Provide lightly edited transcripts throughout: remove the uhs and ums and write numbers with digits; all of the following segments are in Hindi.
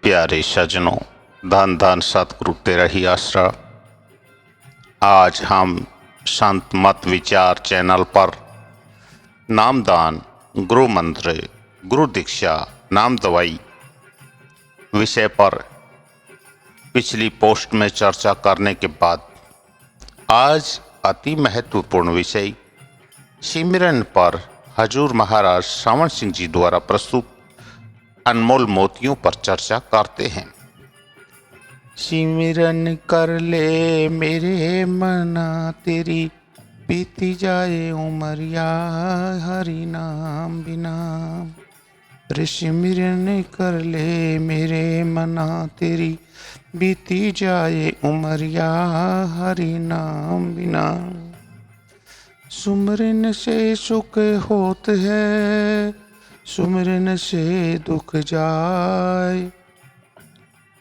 प्यारे सज्जनों, धन धन सतगुरु तेरा ही आसरा। आज हम संत मत विचार चैनल पर नामदान, गुरु मंत्र, गुरु दीक्षा, नाम दवाई विषय पर पिछली पोस्ट में चर्चा करने के बाद आज अति महत्वपूर्ण विषय सिमरन पर हजूर महाराज श्रवण सिंह जी द्वारा प्रस्तुत अनमोल मोतियों पर चर्चा करते हैं। सिमरन कर ले मेरे मना, तेरी बीती जाए उमरिया हरि नाम बिना। रे सिमरन कर ले मेरे मना, तेरी बीती जाए उमरिया हरि नाम बिना। सुमरन से सुख होत है, सुमरन से दुख जाए।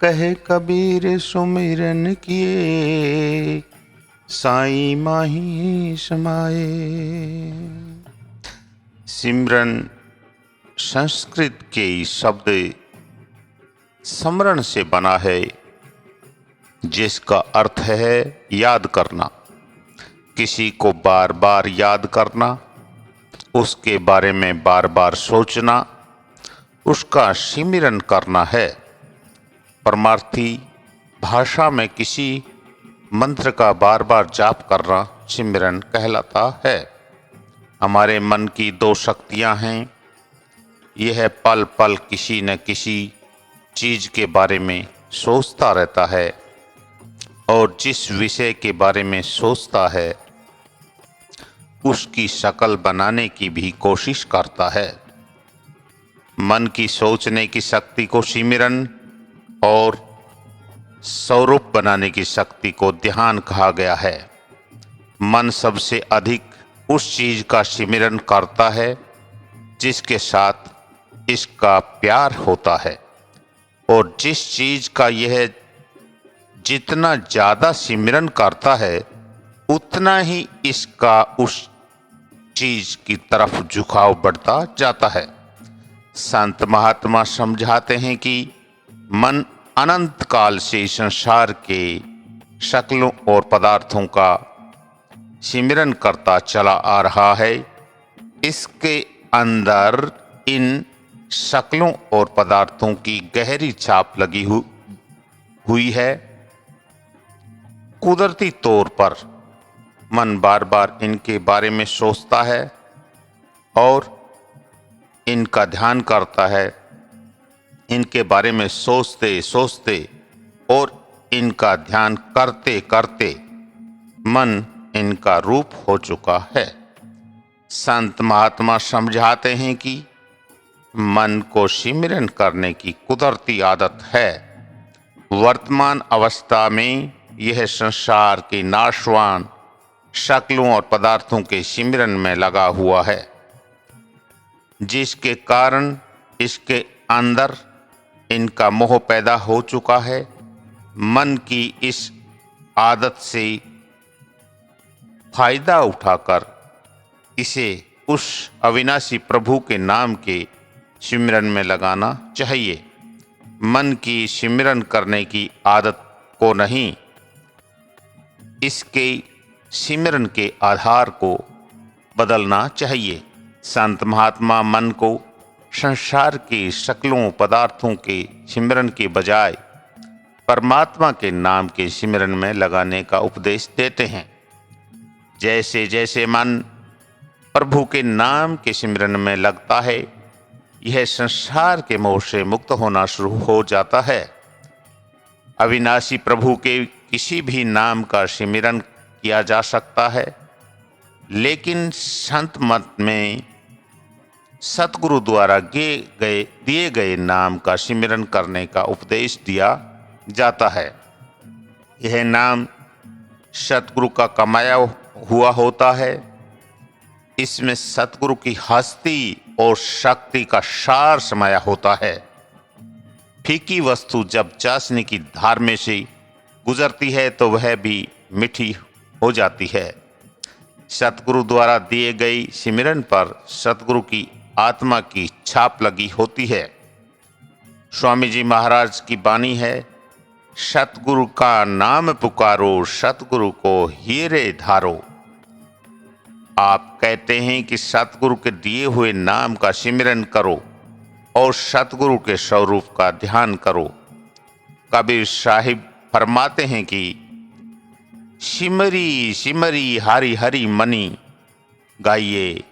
कहे कबीर सुमिरन किए, साईं माही समाए। सिमरन संस्कृत के शब्द स्मरण से बना है, जिसका अर्थ है याद करना, किसी को बार बार याद करना, उसके बारे में बार बार सोचना, उसका सिमरन करना है। परमार्थी भाषा में किसी मंत्र का बार बार जाप करना सिमरन कहलाता है। हमारे मन की दो शक्तियां हैं। यह पल पल किसी न किसी चीज के बारे में सोचता रहता है और जिस विषय के बारे में सोचता है उसकी शक्ल बनाने की भी कोशिश करता है। मन की सोचने की शक्ति को सिमरन और स्वरूप बनाने की शक्ति को ध्यान कहा गया है। मन सबसे अधिक उस चीज का सिमरन करता है जिसके साथ इसका प्यार होता है, और जिस चीज का यह जितना ज्यादा सिमरन करता है उतना ही इसका उस चीज की तरफ झुकाव बढ़ता जाता है। संत महात्मा समझाते हैं कि मन अनंत काल से संसार के शक्लों और पदार्थों का सिमरन करता चला आ रहा है। इसके अंदर इन शक्लों और पदार्थों की गहरी छाप लगी हुई है। कुदरती तौर पर मन बार बार इनके बारे में सोचता है और इनका ध्यान करता है। इनके बारे में सोचते सोचते और इनका ध्यान करते करते मन इनका रूप हो चुका है। संत महात्मा समझाते हैं कि मन को सिमरन करने की कुदरती आदत है। वर्तमान अवस्था में यह संसार के नाशवान शक्लों और पदार्थों के सिमरन में लगा हुआ है, जिसके कारण इसके अंदर इनका मोह पैदा हो चुका है। मन की इस आदत से फायदा उठाकर इसे उस अविनाशी प्रभु के नाम के सिमरन में लगाना चाहिए। मन की सिमरन करने की आदत को नहीं, इसके सिमरन के आधार को बदलना चाहिए। संत महात्मा मन को संसार के शक्लों पदार्थों के सिमरन के बजाय परमात्मा के नाम के सिमरन में लगाने का उपदेश देते हैं। जैसे जैसे मन प्रभु के नाम के सिमरन में लगता है, यह संसार के मोह से मुक्त होना शुरू हो जाता है। अविनाशी प्रभु के किसी भी नाम का सिमरन किया जा सकता है, लेकिन संत मत में सतगुरु द्वारा दिए गए नाम का सिमरन करने का उपदेश दिया जाता है। यह नाम सतगुरु का कमाया हुआ होता है। इसमें सतगुरु की हस्ती और शक्ति का सार समाया होता है। फीकी वस्तु जब चाशनी की धार में से गुजरती है तो वह भी मीठी हो जाती है। सतगुरु द्वारा दिए गई सिमरन पर सतगुरु की आत्मा की छाप लगी होती है। स्वामी जी महाराज की वाणी है, सतगुरु का नाम पुकारो, सतगुरु को हीरे धारो। आप कहते हैं कि सतगुरु के दिए हुए नाम का सिमरन करो और सतगुरु के स्वरूप का ध्यान करो। कबीर साहिब फरमाते हैं कि सिमरी सिमरी हरि हरि मनी गाइए,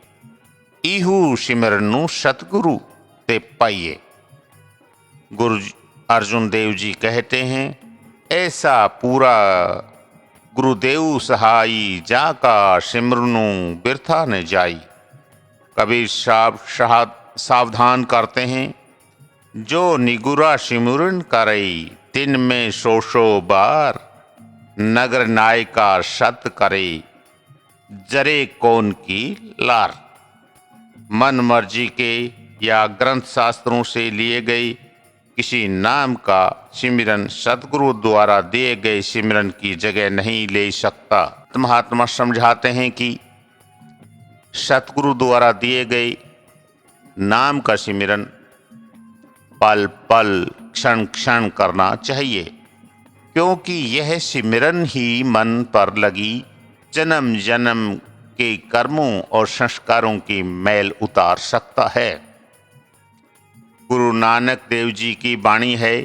इहू सिमरनु सतगुरु ते पाइए। गुरु अर्जुन देव जी कहते हैं, ऐसा पूरा गुरुदेव सहाई, जाका सिमरनु बिरथा न जाई। कबीर साहब सावधान करते हैं, जो निगुरा सिमरन करई, दिन में सौ बार, नगर नायका सत करे, जरे कौन की लार। मन मर्जी के या ग्रंथ शास्त्रों से लिए गए किसी नाम का सिमरन सतगुरु द्वारा दिए गए सिमरन की जगह नहीं ले सकता। महात्मा समझाते हैं कि सतगुरु द्वारा दिए गए नाम का सिमरन पल पल क्षण क्षण करना चाहिए, क्योंकि यह सिमरन ही मन पर लगी जन्म जन्म के कर्मों और संस्कारों की मैल उतार सकता है। गुरु नानक देव जी की वाणी है,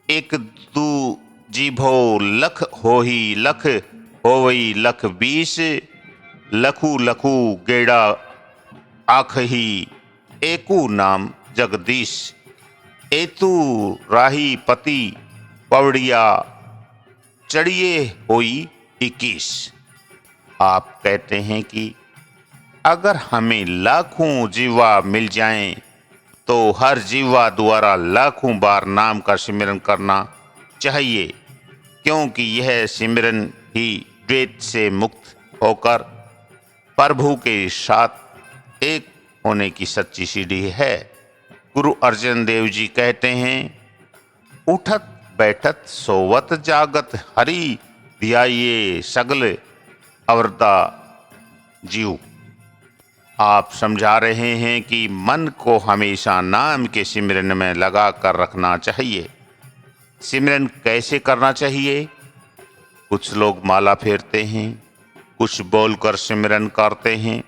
एक दू जीभो लख होही, लख होवई लख 20, लखू लखू गेड़ा आखही, एकू नाम जगदीश। एतु राही पति पवड़िया, चढ़िए होई 21। आप कहते हैं कि अगर हमें लाखों जीवा मिल जाएं तो हर जीवा द्वारा लाखों बार नाम का सिमरन करना चाहिए, क्योंकि यह सिमरन ही द्वैत से मुक्त होकर प्रभु के साथ एक होने की सच्ची सीढ़ी है। गुरु अर्जन देव जी कहते हैं, उठत बैठत सोवत जागत, हरि ध्याये सगल अवरता जीव। आप समझा रहे हैं कि मन को हमेशा नाम के सिमरन में लगा कर रखना चाहिए। सिमरन कैसे करना चाहिए? कुछ लोग माला फेरते हैं, कुछ बोलकर सिमरन करते हैं।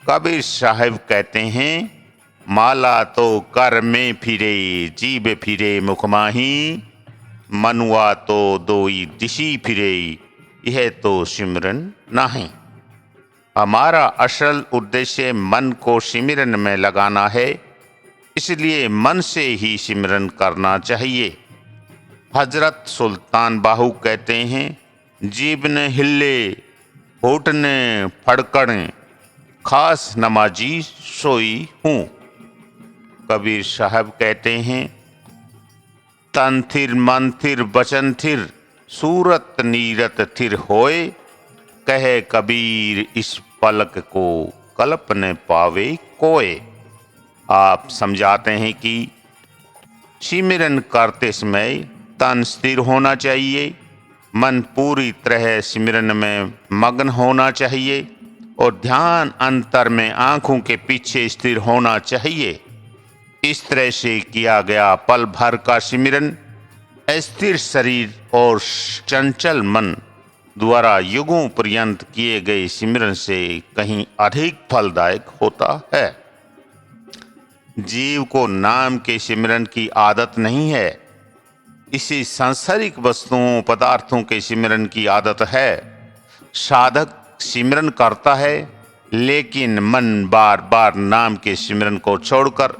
कबीर साहिब कहते हैं, माला तो कर में फिरे, जीभ फिरे मुख माही, मनुआ तो दोई दिशी फिरे, यह तो सिमरन नहीं। हमारा असल उद्देश्य मन को सिमरन में लगाना है, इसलिए मन से ही सिमरन करना चाहिए। हजरत सुल्तान बाहू कहते हैं, जीभ न हिले होठ न फड़कण, खास नमाजी सोई हूँ। कबीर साहब कहते हैं, तन थिर मन थिर बचन थिर, सूरत नीरत थिर होए, कहे कबीर इस पलक को कल्प न पावे कोय। आप समझाते हैं कि सिमरन करते समय तन स्थिर होना चाहिए, मन पूरी तरह सिमरन में मग्न होना चाहिए और ध्यान अंतर में आंखों के पीछे स्थिर होना चाहिए। इस तरह से किया गया पल भर का सिमरन अस्थिर शरीर और चंचल मन द्वारा युगों पर्यंत किए गए सिमरन से कहीं अधिक फलदायक होता है। जीव को नाम के सिमरन की आदत नहीं है, इसे सांसारिक वस्तुओं पदार्थों के सिमरन की आदत है। साधक सिमरन करता है, लेकिन मन बार बार नाम के सिमरन को छोड़कर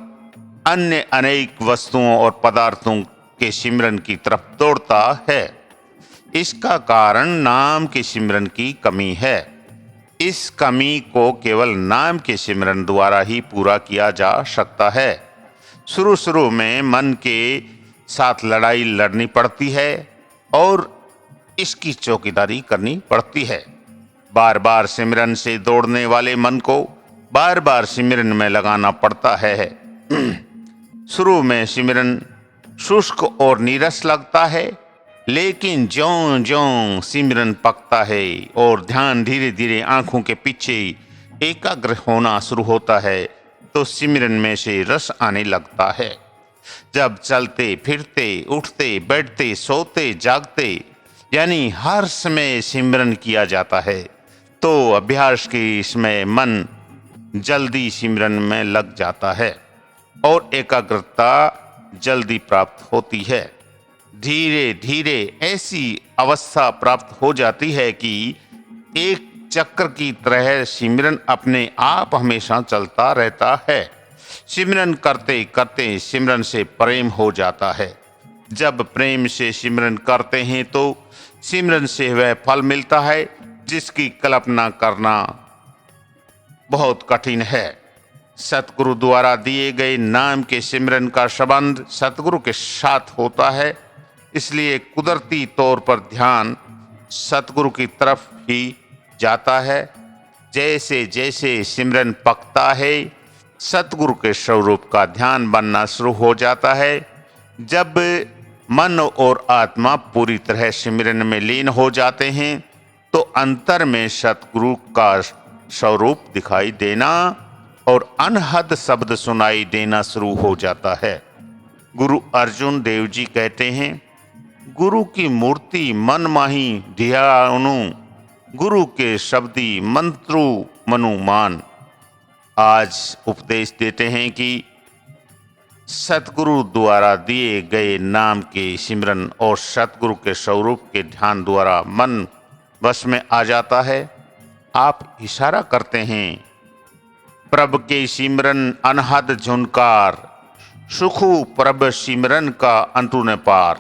अन्य अनेक वस्तुओं और पदार्थों के सिमरन की तरफ दौड़ता है। इसका कारण नाम के सिमरन की कमी है। इस कमी को केवल नाम के सिमरन द्वारा ही पूरा किया जा सकता है। शुरू शुरू में मन के साथ लड़ाई लड़नी पड़ती है और इसकी चौकीदारी करनी पड़ती है। बार बार सिमरन से दौड़ने वाले मन को बार बार सिमरन में लगाना पड़ता है। शुरू में सिमरन शुष्क और नीरस लगता है, लेकिन ज्यों ज्यों सिमरन पकता है और ध्यान धीरे धीरे आंखों के पीछे एकाग्र होना शुरू होता है, तो सिमरन में से रस आने लगता है। जब चलते फिरते उठते बैठते सोते जागते यानी हर समय सिमरन किया जाता है तो अभ्यास के इसमें मन जल्दी सिमरन में लग जाता है और एकाग्रता जल्दी प्राप्त होती है। धीरे धीरे ऐसी अवस्था प्राप्त हो जाती है कि एक चक्र की तरह सिमरन अपने आप हमेशा चलता रहता है। सिमरन करते करते सिमरन से प्रेम हो जाता है। जब प्रेम से सिमरन करते हैं तो सिमरन से वह फल मिलता है जिसकी कल्पना करना बहुत कठिन है। सतगुरु द्वारा दिए गए नाम के सिमरन का संबंध सतगुरु के साथ होता है, इसलिए कुदरती तौर पर ध्यान सतगुरु की तरफ ही जाता है। जैसे जैसे सिमरन पकता है सतगुरु के स्वरूप का ध्यान बनना शुरू हो जाता है। जब मन और आत्मा पूरी तरह सिमरन में लीन हो जाते हैं तो अंतर में सतगुरु का स्वरूप दिखाई देना और अनहद शब्द सुनाई देना शुरू हो जाता है। गुरु अर्जुन देव जी कहते हैं, गुरु की मूर्ति मन माही ध्यानु, गुरु के शब्दी मंत्रु मनुमान। आज उपदेश देते हैं कि सतगुरु द्वारा दिए गए नाम के सिमरन और सतगुरु के स्वरूप के ध्यान द्वारा मन वश में आ जाता है। आप इशारा करते हैं, प्रभ के सिमरन अनहद झुनकार, सुखु प्रभ सिमरन का अंतु न पार।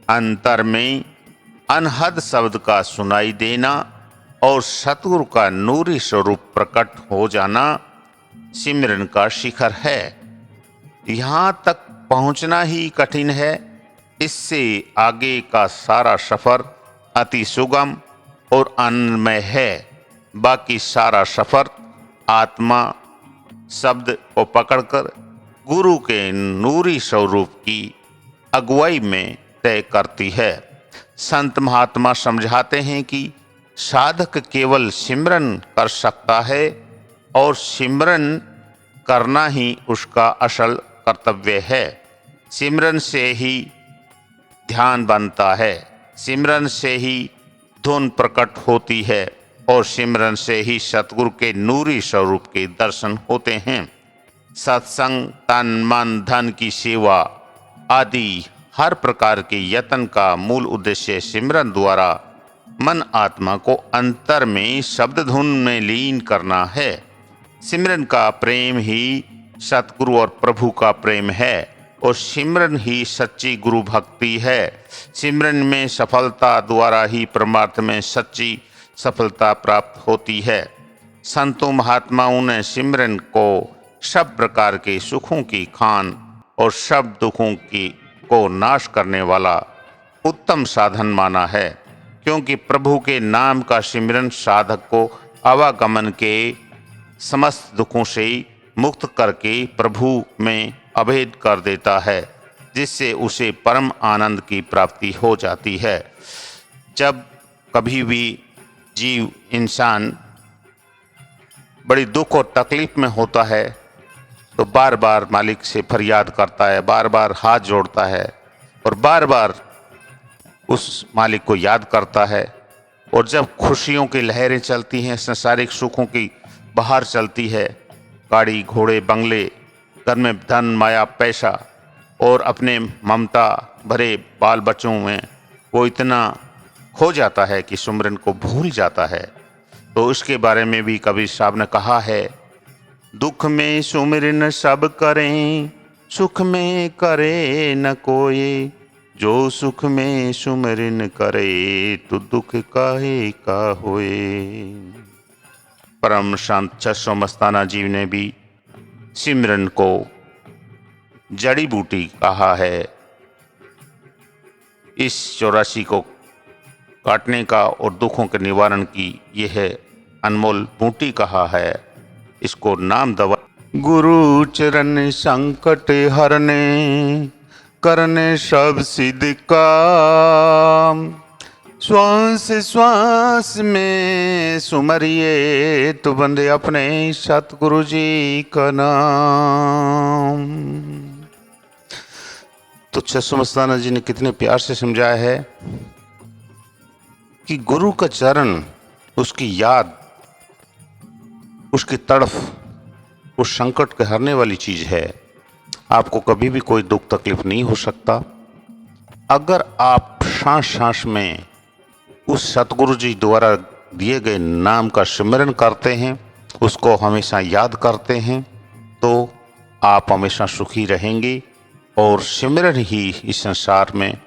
अंतर में अनहद शब्द का सुनाई देना और सतगुरु का नूरी स्वरूप प्रकट हो जाना सिमरन का शिखर है। यहाँ तक पहुँचना ही कठिन है। इससे आगे का सारा सफर अति सुगम और आनंदमय है। बाकी सारा सफर आत्मा शब्द को पकड़कर गुरु के नूरी स्वरूप की अगुवाई में तय करती है। संत महात्मा समझाते हैं कि साधक केवल सिमरन कर सकता है और सिमरन करना ही उसका असल कर्तव्य है। सिमरन से ही ध्यान बनता है, सिमरन से ही धुन प्रकट होती है और सिमरन से ही सतगुरु के नूरी स्वरूप के दर्शन होते हैं। सत्संग, तन मन धन की सेवा आदि हर प्रकार के यत्न का मूल उद्देश्य सिमरन द्वारा मन आत्मा को अंतर में शब्द धुन में लीन करना है। सिमरन का प्रेम ही सतगुरु और प्रभु का प्रेम है और सिमरन ही सच्ची गुरु भक्ति है। सिमरन में सफलता द्वारा ही परमार्थ में सच्ची सफलता प्राप्त होती है। संतों महात्माओं ने सिमरन को सब प्रकार के सुखों की खान और सब दुखों की को नाश करने वाला उत्तम साधन माना है, क्योंकि प्रभु के नाम का सिमरन साधक को आवागमन के समस्त दुखों से मुक्त करके प्रभु में अभेद कर देता है, जिससे उसे परम आनंद की प्राप्ति हो जाती है। जब कभी भी जीव इंसान बड़ी दुख और तकलीफ में होता है तो बार बार मालिक से फरियाद करता है, बार बार हाथ जोड़ता है और बार बार उस मालिक को याद करता है। और जब खुशियों की लहरें चलती हैं, संसारिक सुखों की बहार चलती है, गाड़ी घोड़े बंगले, घर में धन माया पैसा और अपने ममता भरे बाल बच्चों में वो इतना खो जाता है कि सिमरन को भूल जाता है। तो उसके बारे में भी कबीर साहब ने कहा है, दुख में सुमिरन सब करें, सुख में करे न कोई, जो सुख में सुमिरन करे तो दुख काहे का होए। परम संत छसो मस्ताना जी ने भी सिमरन को जड़ी बूटी कहा है। इस 84 को काटने का और दुखों के निवारण की यह अनमोल बूटी कहा है। इसको नाम दवा गुरु चरण संकट हरने, करने सब सिद्ध काम। श्वास श्वास में सुमरिए तो बंदे अपने सतगुरु जी का नाम। तो छसु मस्ताना जी ने कितने प्यार से समझाया है कि गुरु का चरण, उसकी याद, उसकी तड़फ उस संकट के हरने वाली चीज है। आपको कभी भी कोई दुख तकलीफ नहीं हो सकता अगर आप सांस सांस में उस सतगुरु जी द्वारा दिए गए नाम का सिमरन करते हैं, उसको हमेशा याद करते हैं, तो आप हमेशा सुखी रहेंगे। और सिमरन ही इस संसार में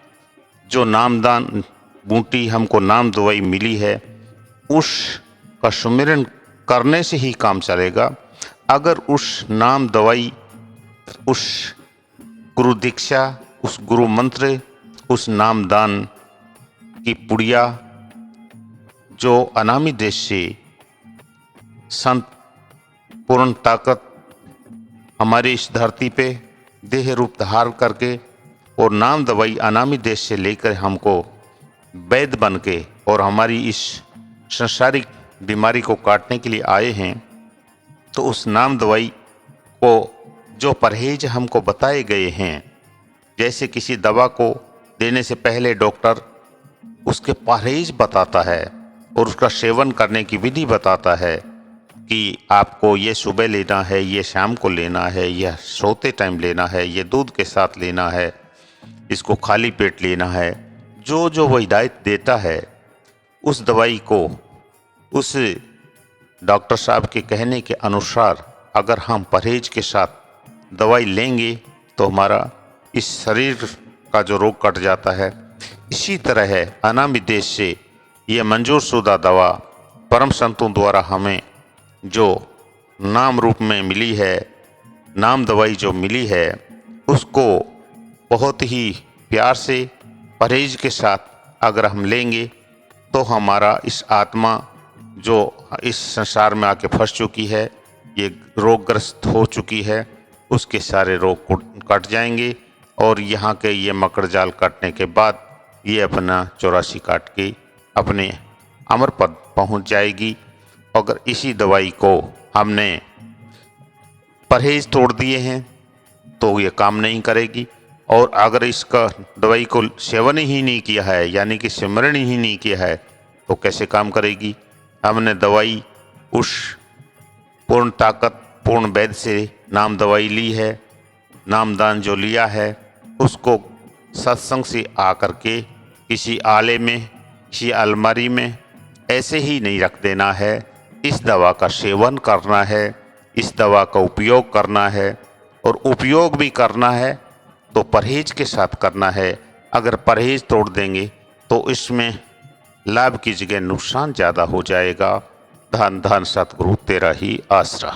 जो नामदान बूटी हमको नाम दवाई मिली है, उस का सुमिरन करने से ही काम चलेगा। अगर उस नाम दवाई, उस गुरु दीक्षा, उस गुरु मंत्र, उस नामदान की पुड़िया जो अनामी देश से संत पूर्ण ताकत हमारी इस धरती पे देह रूप धारण करके और नाम दवाई अनामी देश से लेकर हमको वैद्य बन के और हमारी इस सांसारिक बीमारी को काटने के लिए आए हैं, तो उस नाम दवाई को जो परहेज हमको बताए गए हैं, जैसे किसी दवा को देने से पहले डॉक्टर उसके परहेज बताता है और उसका सेवन करने की विधि बताता है कि आपको ये सुबह लेना है, ये शाम को लेना है, यह सोते टाइम लेना है, ये दूध के साथ लेना है, इसको खाली पेट लेना है। जो जो वो हिदायत देता है, उस दवाई को उस डॉक्टर साहब के कहने के अनुसार अगर हम परहेज के साथ दवाई लेंगे तो हमारा इस शरीर का जो रोग कट जाता है। इसी तरह है अनामी देश से ये मंजूर शुदा दवा परम संतों द्वारा हमें जो नाम रूप में मिली है, नाम दवाई जो मिली है, उसको बहुत ही प्यार से परहेज के साथ अगर हम लेंगे तो हमारा इस आत्मा जो इस संसार में आके फंस चुकी है, ये रोगग्रस्त हो चुकी है, उसके सारे रोग कट जाएंगे और यहाँ के ये मकड़ जाल काटने के बाद ये अपना 84 काट के अपने अमर पद पहुँच जाएगी। अगर इसी दवाई को हमने परहेज तोड़ दिए हैं तो ये काम नहीं करेगी। और अगर इसका दवाई को सेवन ही नहीं किया है, यानी कि सिमरन ही नहीं किया है, तो कैसे काम करेगी। हमने दवाई उस पूर्ण ताकत पूर्ण वैद्य से नाम दवाई ली है, नामदान जो लिया है उसको सत्संग से आकर के किसी आले में, किसी अलमारी में ऐसे ही नहीं रख देना है। इस दवा का सेवन करना है, इस दवा का उपयोग करना है और उपयोग भी करना है तो परहेज के साथ करना है। अगर परहेज तोड़ देंगे तो इसमें लाभ की जगह नुकसान ज़्यादा हो जाएगा। धन धन सतगुरु तेरा ही आसरा।